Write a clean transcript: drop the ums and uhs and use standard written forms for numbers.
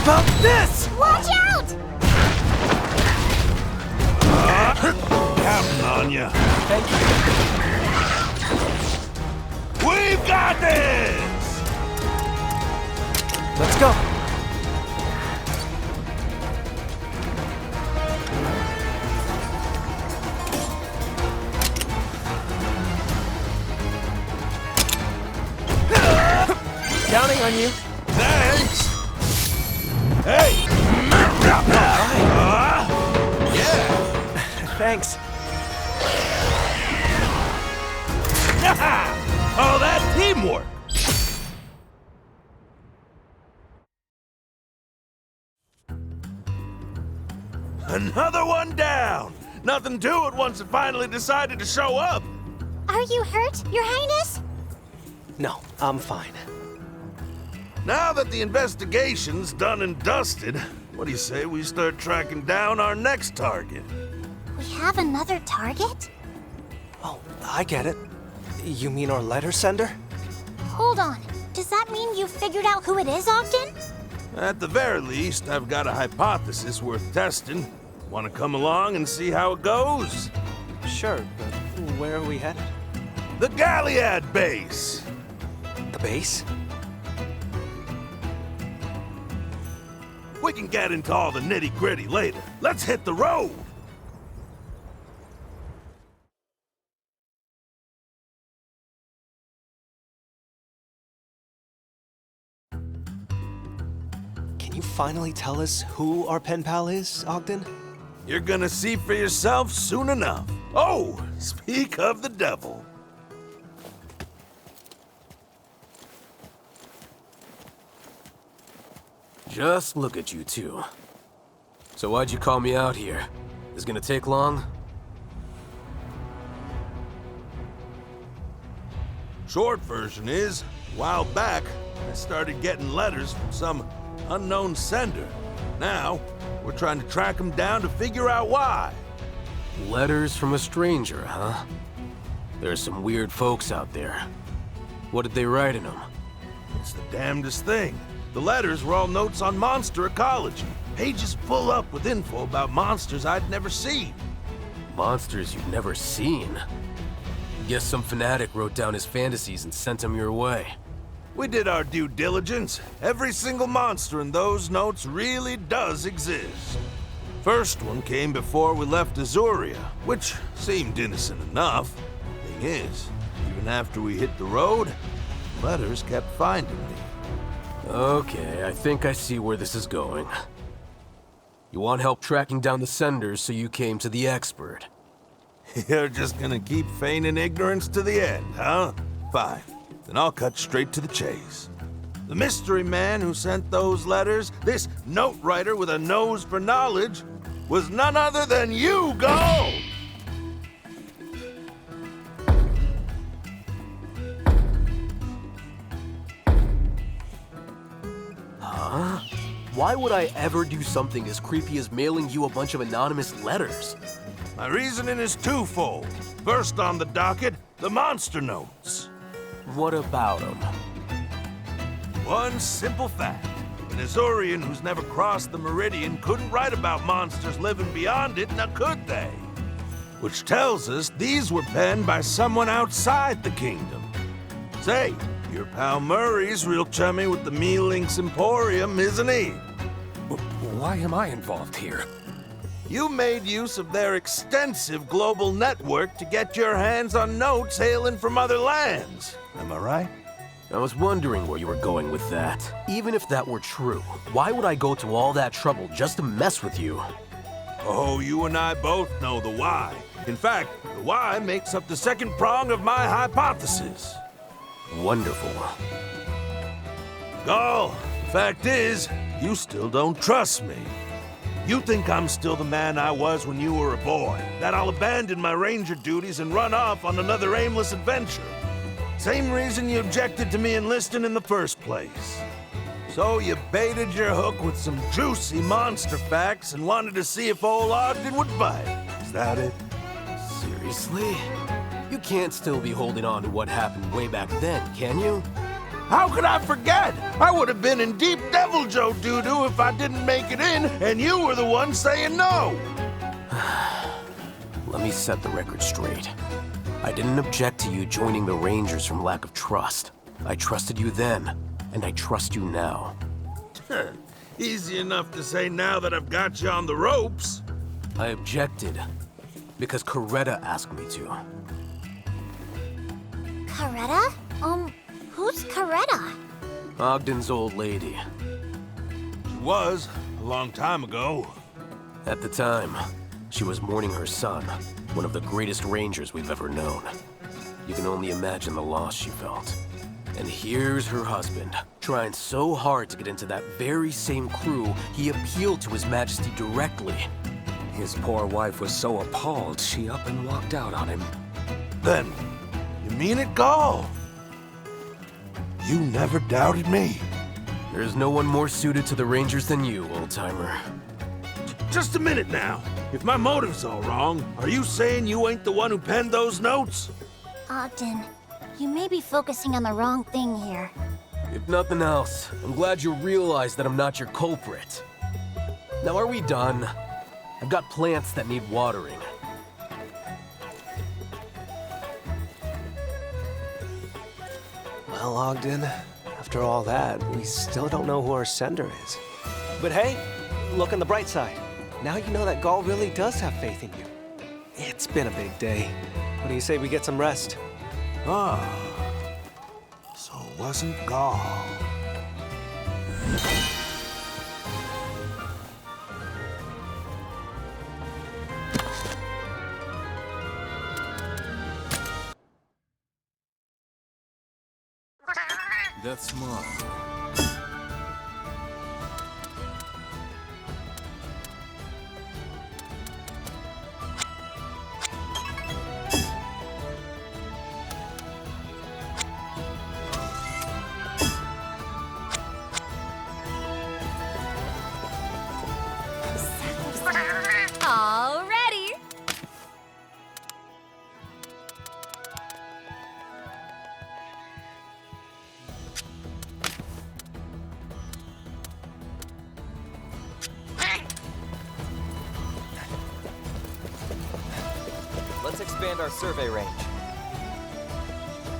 about this? Watch out! Counting on you. Thank you. We've got this! Let's go. Counting on you. Thanks! Hey! Yeah! Thanks. Oh, that teamwork! Another one down! Nothing to it once it finally decided to show up! Are you hurt, Your Highness? No, I'm fine. Now that the investigation's done and dusted, what do you say we start tracking down our next target? We have another target? Oh, I get it. You mean our letter sender? Hold on. Does that mean you figured out who it is, Ogden? At the very least, I've got a hypothesis worth testing. Want to come along and see how it goes? Sure, but where are we headed? The Galliad base! The base? We can get into all the nitty-gritty later. Let's hit the road! Can you finally tell us who our pen pal is, Ogden? You're gonna see for yourself soon enough. Oh, speak of the devil. Just look at you two. So why'd you call me out here? Is it gonna take long? Short version is, a while back, I started getting letters from some unknown sender. Now, we're trying to track him down to figure out why. Letters from a stranger, huh? There's some weird folks out there. What did they write in them? It's the damnedest thing. The letters were all notes on monster ecology. Pages full up with info about monsters I'd never seen. Monsters you've never seen? Guess some fanatic wrote down his fantasies and sent them your way. We did our due diligence. Every single monster in those notes really does exist. First one came before we left Azuria, which seemed innocent enough. Thing is, even after we hit the road, letters kept finding me. Okay, I think I see where this is going. You want help tracking down the senders, so you came to the expert. You're just gonna keep feigning ignorance to the end, huh? Fine. Then I'll cut straight to the chase. The mystery man who sent those letters, this note writer with a nose for knowledge, was none other than you, Go! Why would I ever do something as creepy as mailing you a bunch of anonymous letters? My reasoning is twofold. First on the docket, the monster notes. What about them? One simple fact. An Azorian who's never crossed the Meridian couldn't write about monsters living beyond it, now could they? Which tells us these were penned by someone outside the kingdom. Say, your pal Murray's real chummy with the Me-Links Emporium, isn't he? Why am I involved here? You made use of their extensive global network to get your hands on notes hailing from other lands. Am I right? I was wondering where you were going with that. Even if that were true, why would I go to all that trouble just to mess with you? Oh, you and I both know the why. In fact, the why makes up the second prong of my hypothesis. Wonderful. Gall, the fact is, you still don't trust me. You think I'm still the man I was when you were a boy, that I'll abandon my ranger duties and run off on another aimless adventure. Same reason you objected to me enlisting in the first place. So you baited your hook with some juicy monster facts and wanted to see if old Ogden would bite. Is that it? Seriously? You can't still be holding on to what happened way back then, can you? How could I forget? I would have been in deep Devil Joe doo-doo if I didn't make it in, and you were the one saying no. Let me set the record straight. I didn't object to you joining the Rangers from lack of trust. I trusted you then, and I trust you now. Easy enough to say now that I've got you on the ropes. I objected because Coretta asked me to. Coretta? Who's Coretta? Ogden's old lady. She was, a long time ago. At the time, she was mourning her son, one of the greatest Rangers we've ever known. You can only imagine the loss she felt. And here's her husband, trying so hard to get into that very same crew, he appealed to His Majesty directly. His poor wife was so appalled, she up and walked out on him. Then, you mean it, Gall? You never doubted me. There's no one more suited to the Rangers than you, old-timer. Just a minute now. If my motive's all wrong, are you saying you ain't the one who penned those notes? Ogden, you may be focusing on the wrong thing here. If nothing else, I'm glad you realize that I'm not your culprit. Now, are we done? I've got plants that need watering. Well, Ogden, after all that, we still don't know who our sender is. But hey, look on the bright side. Now you know that Gall really does have faith in you. It's been a big day. What do you say we get some rest? Ah, so it wasn't Gall. That's mine. All ready. Let's expand our survey range.